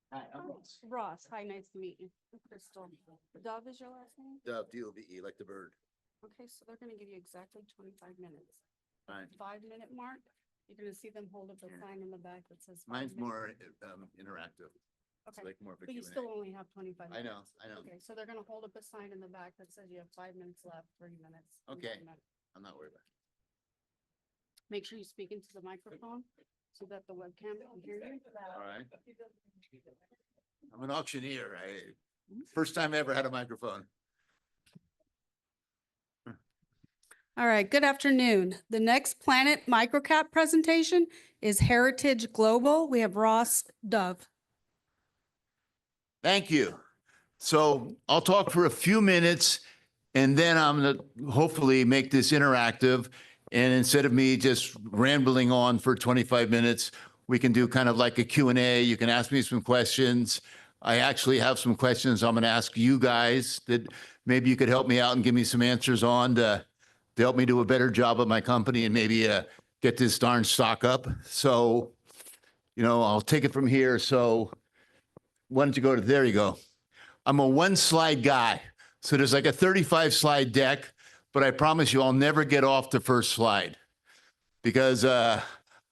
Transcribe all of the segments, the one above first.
Hi, I'm Ross. Ross, hi, nice to meet you. Crystal. Dove is your last name? Dove, D-O-V-E, like the bird. Okay, so they're gonna give you exactly 25 minutes. Fine. 5-minute mark, you're gonna see them hold up a sign in the back that says. 5 Mine's minutes. more interactive. It's Okay, like more of a but you Q&A. still only have 25 I minutes. know, I know. Okay, so they're gonna hold up a sign in the back that says you have 5 minutes left, 3 minutes. and Okay. 1 minute. I'm not worried about Make sure you speak into the microphone so that the webcam can hear you. it. All right. I'm an auctioneer. First time I ever had a microphone. All right, good afternoon. The next Planet MicroCap presentation is Heritage Global. We have Ross Dove. Thank you. So I'll talk for a few minutes and then I'm going to hopefully make this interactive. And instead of me just rambling on for 25 minutes, we can do kind of like a Q&A. You can ask me some questions. I actually have some questions I'm going to ask you guys that maybe you could help me out and give me some answers on to help me do a better job at my company and maybe get this darn stock up. So, I'll take it from here. So why don't you go to, there you go. I'm a 1-slide guy. So there's like a 35-slide deck, but I promise you I'll never get off the first slide because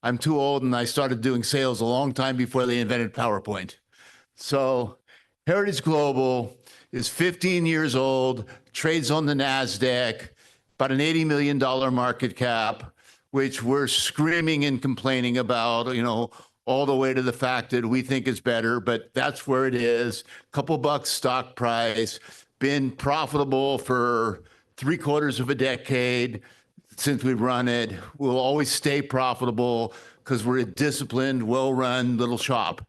I'm too old and I started doing sales a long time before they invented PowerPoint. So Heritage Global is 15 years old, trades on the NASDAQ, about an $80 million market cap, which we're screaming and complaining about, all the way to the fact that we think is better, but that's where it is. Couple bucks stock price, been profitable for 3/4 of a decade since we've run it. We'll always stay profitable because we're a disciplined, well-run little shop.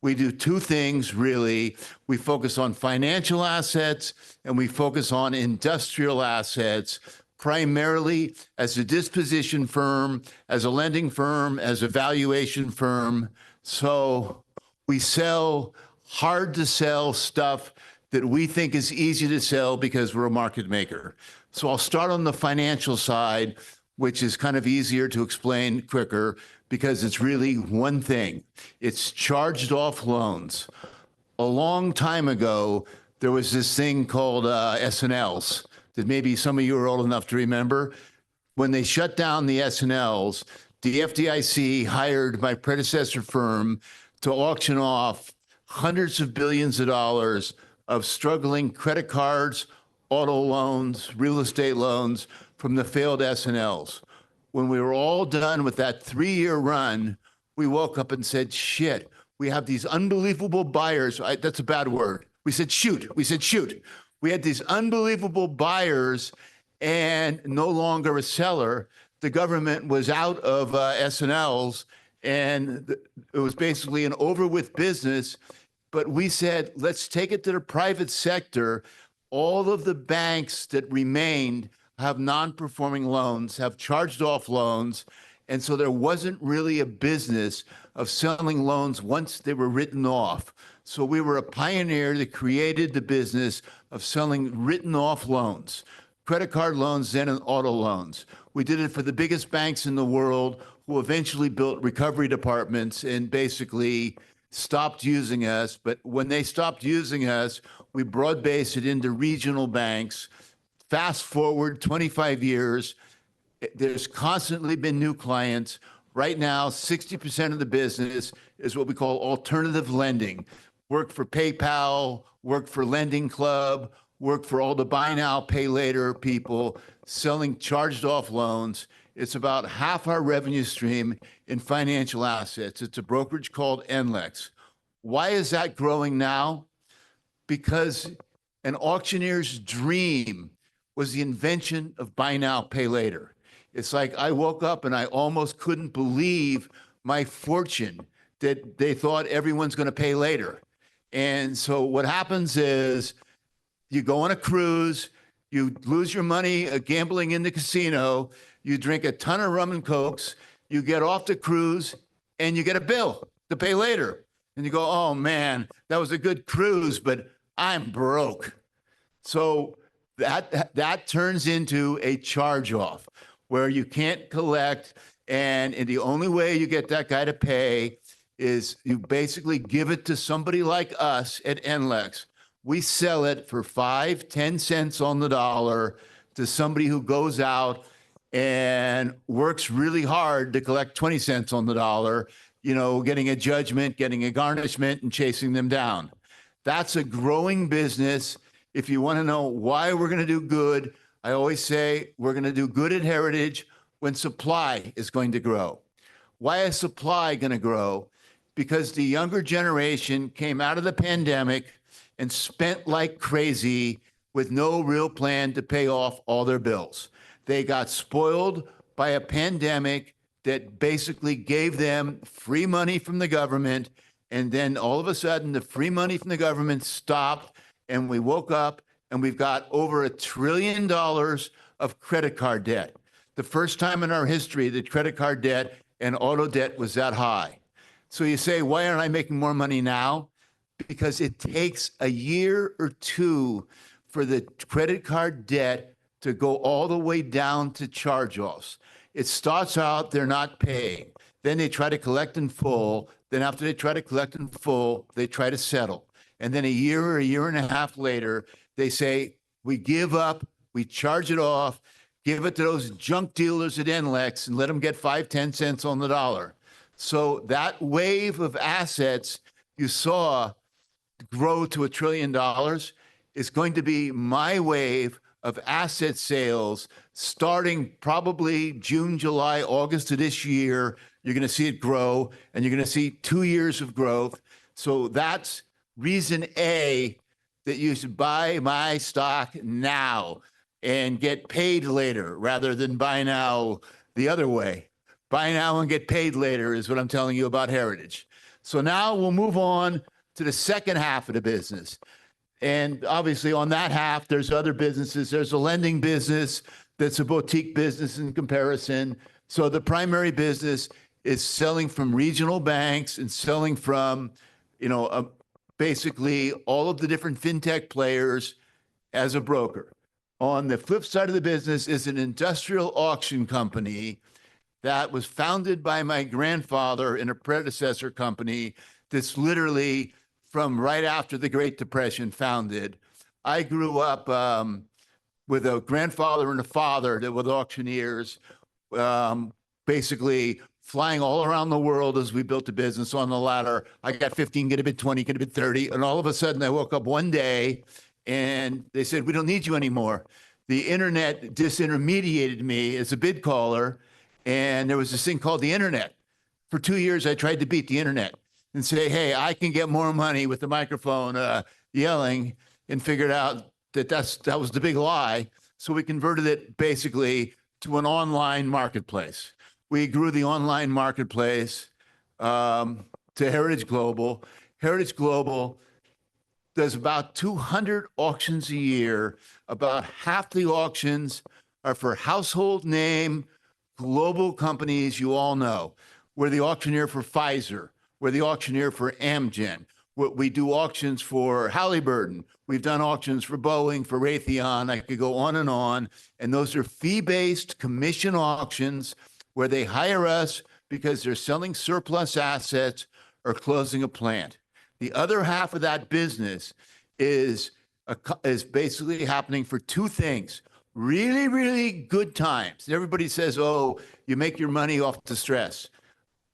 We do two things, really. We focus on financial assets and we focus on industrial assets, primarily as a disposition firm, as a lending firm, as a valuation firm. So we sell hard to sell stuff that we think is easy to sell because we're a market maker. So I'll start on the financial side, which is kind of easier to explain quicker because it's really one thing. It's charged off loans. A long time ago, there was this thing called S&Ls that maybe some of you are old enough to remember. When they shut down the S&Ls, the FDIC hired my predecessor firm to auction off hundreds of billions of dollars of struggling credit cards, auto loans, real estate loans from the failed S&Ls. When we were all done with that 3-year run, we woke up and said, shit, we have these unbelievable buyers. That's a bad word. We said, shoot. We had these unbelievable buyers and no longer a seller. The government was out of S&Ls and it was basically an over with business. But we said, let's take it to the private sector. All of the banks that remained have non-performing loans, have charged off loans. And so there wasn't really a business of selling loans once they were written off. So we were a pioneer that created the business of selling written off loans, credit card loans, then and auto loans. We did it for the biggest banks in the world who eventually built recovery departments and basically stopped using us. But when they stopped using us, we broad-based it into regional banks. Fast forward 25 years, there's constantly been new clients. Right now, 60% of the business is what we call alternative lending. Work for PayPal, work for Lending Club, work for all the buy now, pay later people selling charged off loans. It's about half our revenue stream in financial assets. It's a brokerage called NLEX. Why is that growing now? Because an auctioneer's dream was the invention of buy now, pay later. It's like I woke up and I almost couldn't believe my fortune that they thought everyone's going to pay later. And so what happens is you go on a cruise, you lose your money gambling in the casino, you drink a ton of rum and cokes, you get off the cruise and you get a bill to pay later. And you go, oh man, that was a good cruise, but I'm broke. So that turns into a charge-off where you can't collect, and the only way you get that guy to pay is you basically give it to somebody like us at NLEX. We sell it for 5, 10 cents on the dollar to somebody who goes out and works really hard to collect 20 cents on the dollar, getting a judgment, getting a garnishment, and chasing them down. That's a growing business. If you want to know why we're going to do good, I always say we're going to do good at Heritage when supply is going to grow. Why is supply going to grow? Because the younger generation came out of the pandemic and spent like crazy with no real plan to pay off all their bills. They got spoiled by a pandemic that basically gave them free money from the government. And then all of a sudden, the free money from the government stopped, and we woke up and we've got over $1 trillion of credit card debt. The first time in our history that credit card debt and auto debt was that high. So you say, why aren't I making more money now? Because it takes a year or two for the credit card debt to go all the way down to charge-offs. It starts out, they're not paying. Then they try to collect in full. Then after they try to collect in full, they try to settle. And then a year or a year and a half later, they say, we give up, we charge it off, give it to those junk dealers at NLEX and let them get 5, 10 cents on the dollar. So that wave of assets you saw grow to $1 trillion is going to be my wave of asset sales starting probably June, July, August of this year. You're going to see it grow, and you're going to see 2 years of growth. So that's reason A that you should buy my stock now and get paid later rather than buy now the other way. Buy now and get paid later is what I'm telling you about Heritage. So now we'll move on to the second half of the business. And obviously on that half, there's other businesses. There's a lending business that's a boutique business in comparison. So the primary business is selling from regional banks and selling from, basically all of the different fintech players as a broker. On the flip side of the business is an industrial auction company that was founded by my grandfather in a predecessor company that's literally from right after the Great Depression founded. I grew up with a grandfather and a father that were auctioneers, basically flying all around the world as we built a business on the ladder. I got 15, could have been 20, could have been 30. And all of a sudden I woke up one day and they said, we don't need you anymore. The internet disintermediated me as a bid caller. And there was this thing called the internet. For 2 years, I tried to beat the internet and say, hey, I can get more money with the microphone yelling, and figured out that that was the big lie. So we converted it basically to an online marketplace. We grew the online marketplace to Heritage Global. Heritage Global does about 200 auctions a year. About half the auctions are for household name global companies you all know. We're the auctioneer for Pfizer. We're the auctioneer for Amgen. We do auctions for Halliburton. We've done auctions for Boeing, for Raytheon. I could go on. And those are fee-based commission auctions where they hire us because they're selling surplus assets or closing a plant. The other half of that business is basically happening for two things. Really, really good times. Everybody says, oh, you make your money off the stress.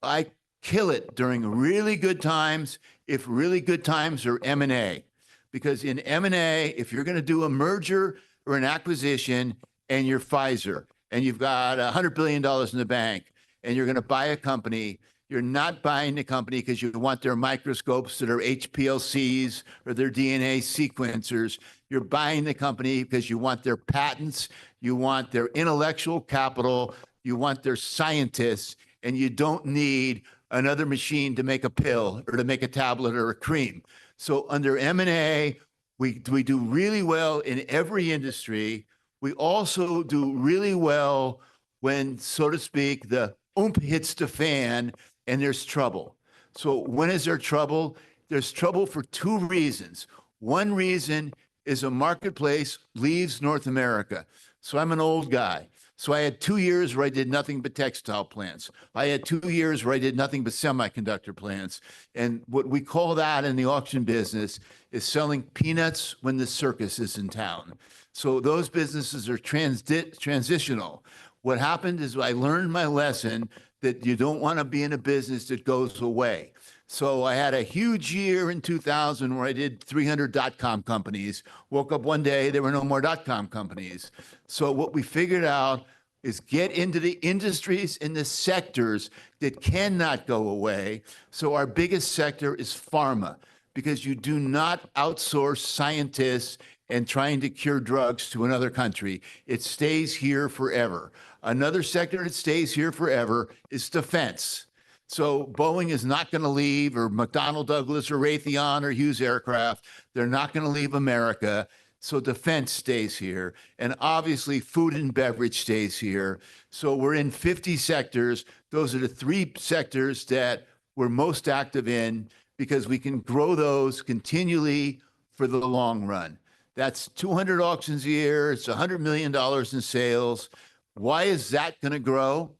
I kill it during really good times if really good times are M&A. Because in M&A, if you're going to do a merger or an acquisition and you're Pfizer and you've got $100 billion in the bank and you're going to buy a company, you're not buying the company because you want their microscopes that are HPLCs or their DNA sequencers. You're buying the company because you want their patents, you want their intellectual capital, you want their scientists, and you don't need another machine to make a pill or to make a tablet or a cream. So under M&A, we do really well in every industry. We also do really well when, so to speak, the oomph hits the fan and there's trouble. So when is there trouble? There's trouble for two reasons. One reason is a marketplace leaves North America. So I'm an old guy. So I had 2 years where I did nothing but textile plants. I had 2 years where I did nothing but semiconductor plants. And what we call that in the auction business is selling peanuts when the circus is in town. So those businesses are transitional. What happened is I learned my lesson that you don't want to be in a business that goes away. So I had a huge year in 2000 where I did 300 dot-com companies. Woke up one day, there were no more dot-com companies. So what we figured out is get into the industries and the sectors that cannot go away. So our biggest sector is pharma, because you do not outsource scientists and trying to cure drugs to another country. It stays here forever. Another sector that stays here forever is defense. So Boeing is not going to leave, or McDonnell Douglas or Raytheon or Hughes Aircraft. They're not going to leave America. So defense stays here. And obviously food and beverage stays here. So we're in 50 sectors. Those are the 3 sectors that we're most active in, because we can grow those continually for the long run. That's 200 auctions a year. It's $100 million in sales. Why is that going to grow?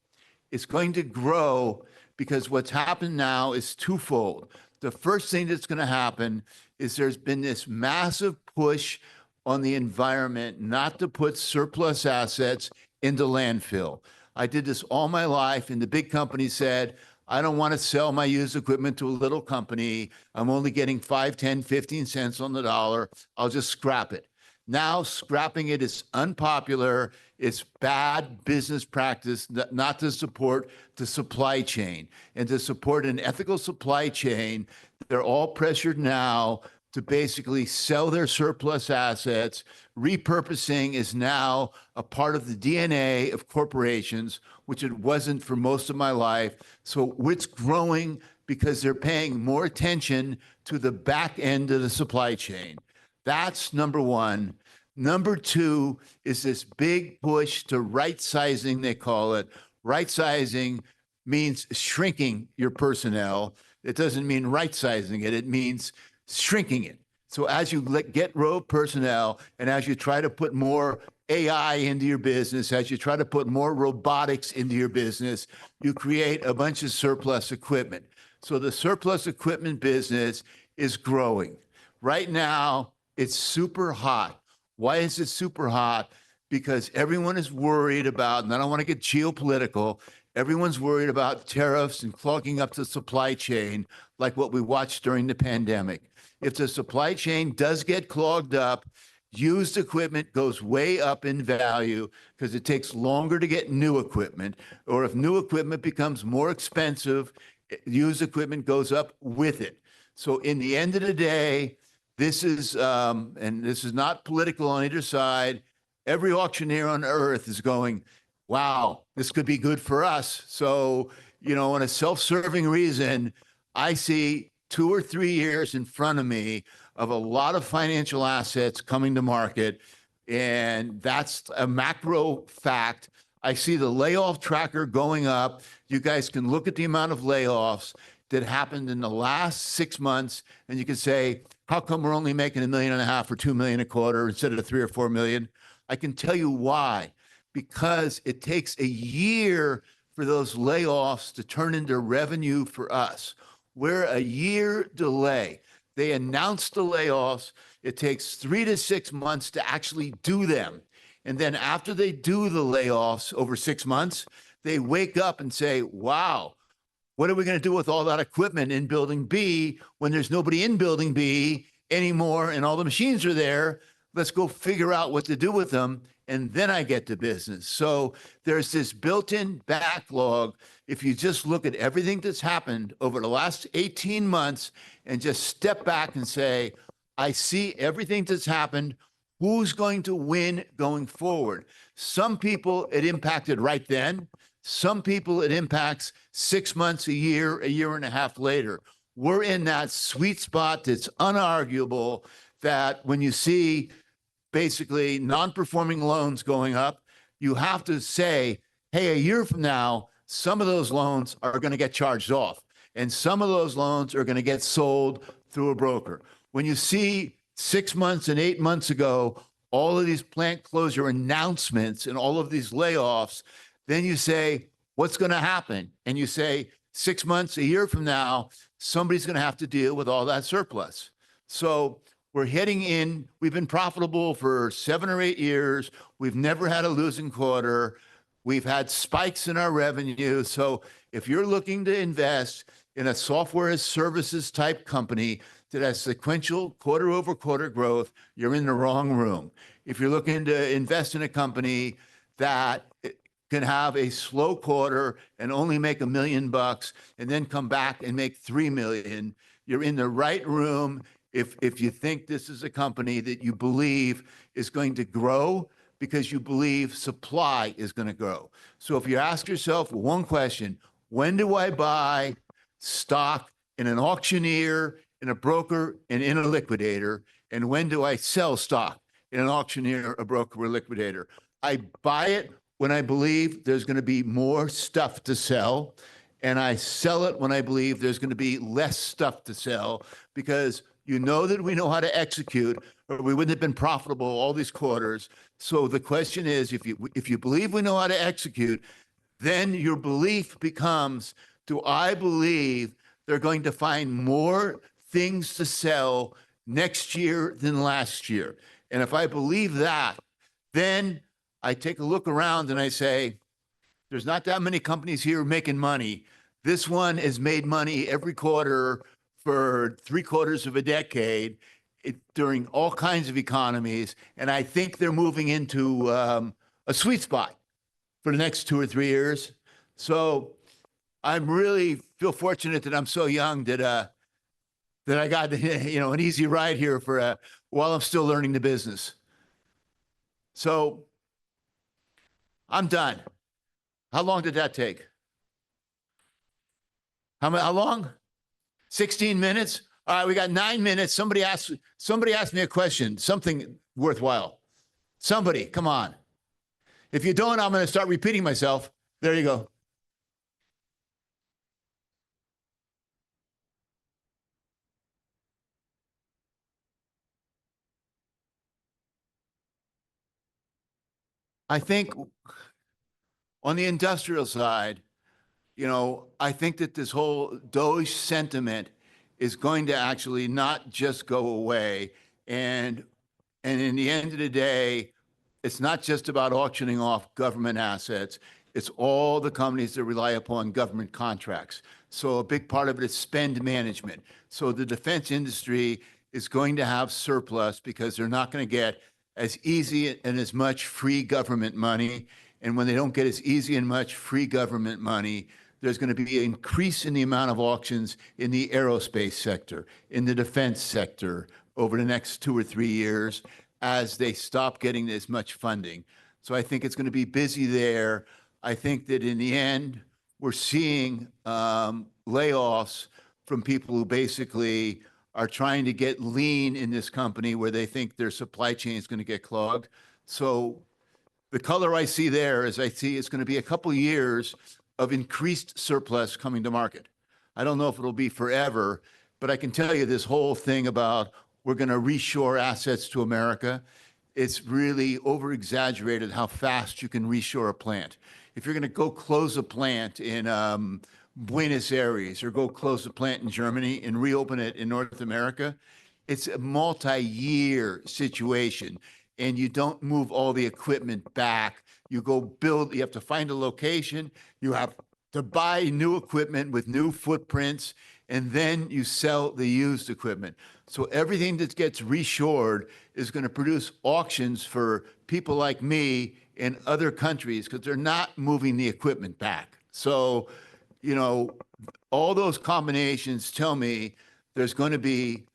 It's going to grow because what's happened now is twofold. The first thing that's going to happen is there's been this massive push on the environment not to put surplus assets into landfill. I did this all my life, and the big company said, I don't want to sell my used equipment to a little company. I'm only getting 5, 10, 15 cents on the dollar. I'll just scrap it. Now scrapping it is unpopular. It's bad business practice not to support the supply chain. And to support an ethical supply chain, they're all pressured now to basically sell their surplus assets. Repurposing is now a part of the DNA of corporations, which it wasn't for most of my life. So it's growing because they're paying more attention to the back end of the supply chain. That's number one. Number two is this big push to right sizing, they call it. Right sizing means shrinking your personnel. It doesn't mean right sizing it. It means shrinking it. So as you get rogue personnel, and as you try to put more AI into your business, as you try to put more robotics into your business, you create a bunch of surplus equipment. So the surplus equipment business is growing. Right now, it's super hot. Why is it super hot? Because everyone is worried about, and I don't want to get geopolitical, everyone's worried about tariffs and clogging up the supply chain, like what we watched during the pandemic. If the supply chain does get clogged up, used equipment goes way up in value because it takes longer to get new equipment. Or if new equipment becomes more expensive, used equipment goes up with it. So in the end of the day, this is, and this is not political on either side, every auctioneer on earth is going, wow, this could be good for us. So, you know, on a self-serving reason, I see 2 or 3 years in front of me of a lot of financial assets coming to market. And that's a macro fact. I see the layoff tracker going up. You guys can look at the amount of layoffs that happened in the last 6 months, and you can say, how come we're only making $1.5 million or $2 million a quarter instead of 3 or 4 million? I can tell you why. Because it takes a year for those layoffs to turn into revenue for us. We're a year delay. They announced the layoffs. It takes 3 to 6 months to actually do them. And then after they do the layoffs over 6 months, they wake up and say, wow, what are we going to do with all that equipment in building B when there's nobody in building B anymore and all the machines are there? Let's go figure out what to do with them. And then I get to business. So there's this built-in backlog. If you just look at everything that's happened over the last 18 months and just step back and say, I see everything that's happened. Who's going to win going forward? Some people it impacted right then. Some people it impacts 6 months, a year and a half later. We're in that sweet spot that's unarguable, that when you see basically non-performing loans going up, you have to say, hey, a year from now, some of those loans are going to get charged off, and some of those loans are going to get sold through a broker. When you see 6 months and 8 months ago, all of these plant closure announcements and all of these layoffs, then you say, what's going to happen? And you say, 6 months, a year from now, somebody's going to have to deal with all that surplus. So we're heading in. We've been profitable for 7 or 8 years. We've never had a losing quarter. We've had spikes in our revenue. So if you're looking to invest in a software as services type company that has sequential quarter over quarter growth, you're in the wrong room. If you're looking to invest in a company that can have a slow quarter and only make $1 million and then come back and make 3 million, you're in the right room. If you think this is a company that you believe is going to grow because you believe supply is going to grow. So if you ask yourself one question, when do I buy stock in an auctioneer, in a broker, and in a liquidator? And when do I sell stock in an auctioneer, a broker, or a liquidator? I buy it when I believe there's going to be more stuff to sell, and I sell it when I believe there's going to be less stuff to sell, because you know that we know how to execute, or we wouldn't have been profitable all these quarters. So the question is, if you believe we know how to execute, then your belief becomes, do I believe they're going to find more things to sell next year than last year? And if I believe that, then I take a look around and I say, there's not that many companies here making money. This one has made money every quarter for 3/4 of a decade during all kinds of economies. And I think they're moving into a sweet spot for the next 2 or 3 years. So I really feel fortunate that I'm so young that I got an easy ride here for while I'm still learning the business. So I'm done. How long did that take? How long? 16 minutes? All right, we got 9 minutes. Somebody asked me a question, something worthwhile. Somebody, come on. If you don't, I'm going to start repeating myself. There you go. I think on the industrial side, I think that this whole Doge sentiment is going to actually not just go away. And in the end of the day, it's not just about auctioning off government assets. It's all the companies that rely upon government contracts. So a big part of it is spend management. So the defense industry is going to have surplus because they're not going to get as easy and as much free government money. And when they don't get as easy and much free government money, there's going to be an increase in the amount of auctions in the aerospace sector, in the defense sector over the next 2 or 3 years as they stop getting as much funding. So I think it's going to be busy there. I think that in the end, we're seeing layoffs from people who basically are trying to get lean in this company where they think their supply chain is going to get clogged. So the color I see there is I see it's going to be a couple of years of increased surplus coming to market. I don't know if it'll be forever, but I can tell you this whole thing about we're going to reshore assets to America. It's really over-exaggerated how fast you can reshore a plant. If you're going to go close a plant in Buenos Aires or go close a plant in Germany and reopen it in North America, it's a multi-year situation. And you don't move all the equipment back. You go build, you have to find a location, you have to buy new equipment with new footprints, and then you sell the used equipment. So everything that gets reshored is going to produce auctions for people like me in other countries because they're not moving the equipment back. So, all those combinations tell me there's going to be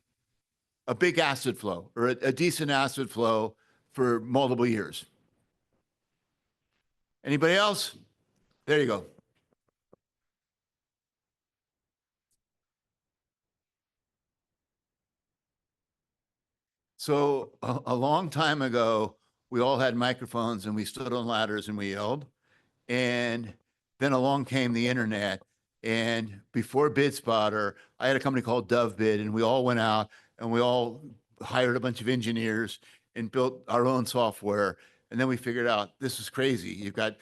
a big asset flow or a decent asset flow for multiple years. Anybody else? There you go. So a long time ago, we all had microphones and we stood on ladders and we yelled. And then along came the internet. And before BidSpotter, I had a company called DoveBid, and we all went out and we all hired a bunch of engineers and built our own software. And then we figured out this is crazy. You've got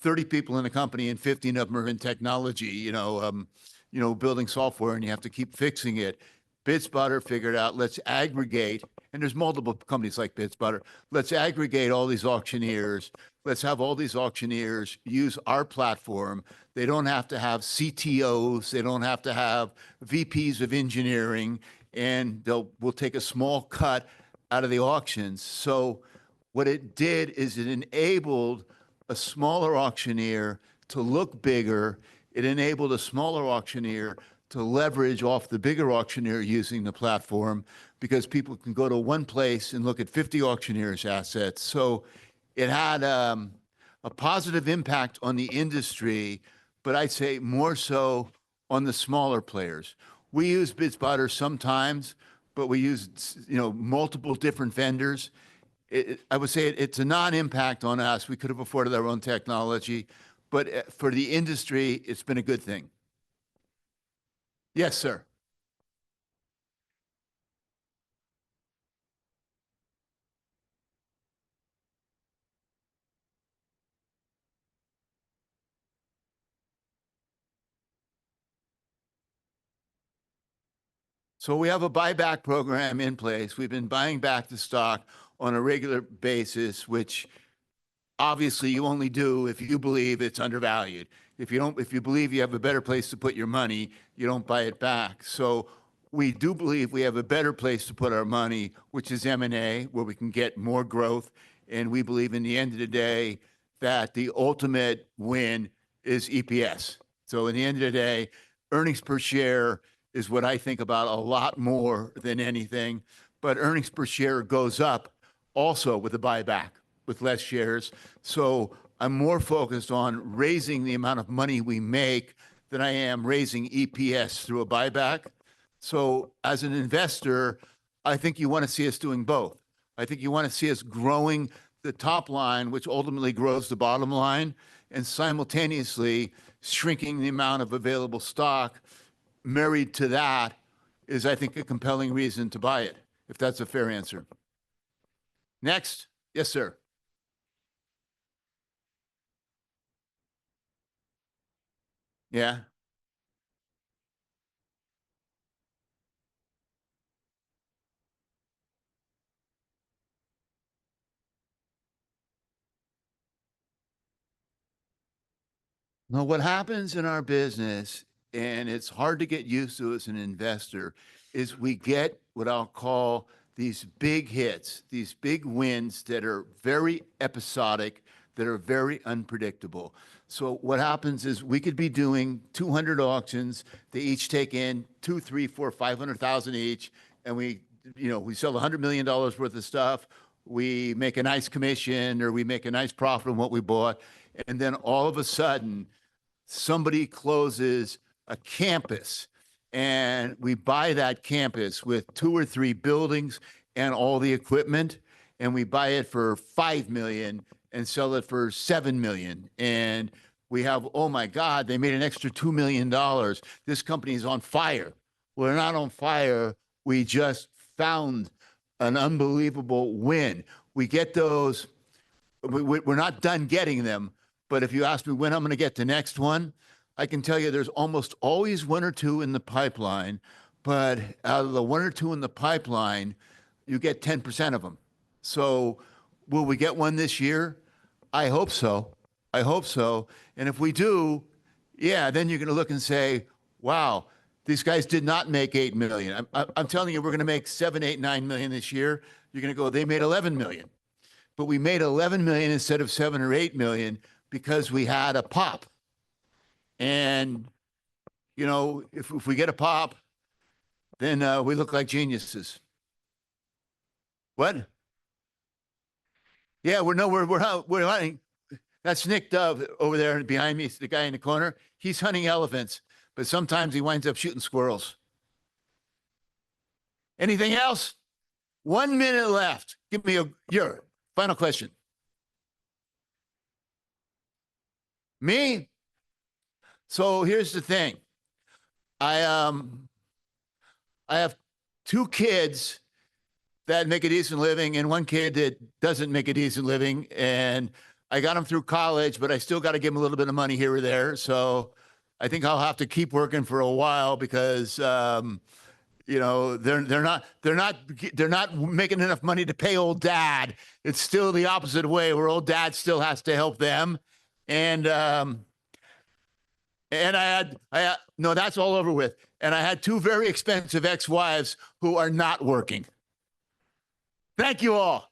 30 people in the company and 15 of them are in technology, building software, and you have to keep fixing it. BidSpotter figured out, let's aggregate, and there's multiple companies like BidSpotter. Let's aggregate all these auctioneers. Let's have all these auctioneers use our platform. They don't have to have CTOs. They don't have to have VPs of engineering, and we'll take a small cut out of the auctions. So what it did is it enabled a smaller auctioneer to look bigger. It enabled a smaller auctioneer to leverage off the bigger auctioneer using the platform, because people can go to one place and look at 50 auctioneers' assets. So it had a positive impact on the industry, but I'd say more so on the smaller players. We use BidSpotter sometimes, but we use multiple different vendors. I would say it's a non-impact on us. We could have afforded our own technology, but for the industry, it's been a good thing. Yes, sir. So we have a buyback program in place. We've been buying back the stock on a regular basis, which obviously you only do if you believe it's undervalued. If you believe you have a better place to put your money, you don't buy it back. So we do believe we have a better place to put our money, which is M&A, where we can get more growth. And we believe in the end of the day that the ultimate win is EPS. So in the end of the day, earnings per share is what I think about a lot more than anything. But earnings per share goes up also with a buyback, with less shares. So I'm more focused on raising the amount of money we make than I am raising EPS through a buyback. So as an investor, I think you want to see us doing both. I think you want to see us growing the top line, which ultimately grows the bottom line, and simultaneously shrinking the amount of available stock. Married to that is, I think, a compelling reason to buy it, if that's a fair answer. Next. Yes, sir. Yeah. No, what happens in our business, and it's hard to get used to as an investor, is we get what I'll call these big hits, these big wins that are very episodic, that are very unpredictable. So what happens is we could be doing 200 auctions. They each take in 2, 3, 4, 500,000 each, and we sell $100 million worth of stuff. We make a nice commission, or we make a nice profit on what we bought, and then all of a sudden, somebody closes a campus, and we buy that campus with 2 or 3 buildings and all the equipment, and we buy it for $5 million and sell it for $7 million. And we have, oh my God, they made an extra $2 million. This company is on fire. We're not on fire. We just found an unbelievable win. We get those. We're not done getting them. But if you ask me when I'm going to get the next one, I can tell you there's almost always 1 or 2 in the pipeline. But out of the 1 or 2 in the pipeline, you get 10% of them. So will we get one this year? I hope so. I hope so. And if we do, yeah, then you're going to look and say, wow, these guys did not make 8 million. I'm telling you, we're going to make 7, 8, 9 million this year. You're going to go, they made 11 million. But we made 11 million instead of 7 or 8 million because we had a pop. And, if we get a pop, then we look like geniuses. What? Yeah, we're hunting. That's Nick Dove over there behind me, the guy in the corner. He's hunting elephants, but sometimes he winds up shooting squirrels. Anything else? 1 minute left. Give me your final question. Me? So here's the thing. I have 2 kids that make a decent living and one kid that doesn't make a decent living. And I got them through college, but I still got to give them a little bit of money here or there. So I think I'll have to keep working for a while because, you know, they're not making enough money to pay old dad. It's still the opposite way where old dad still has to help them. And I had no, that's all over with. And I had two very expensive ex-wives who are not working. Thank you all.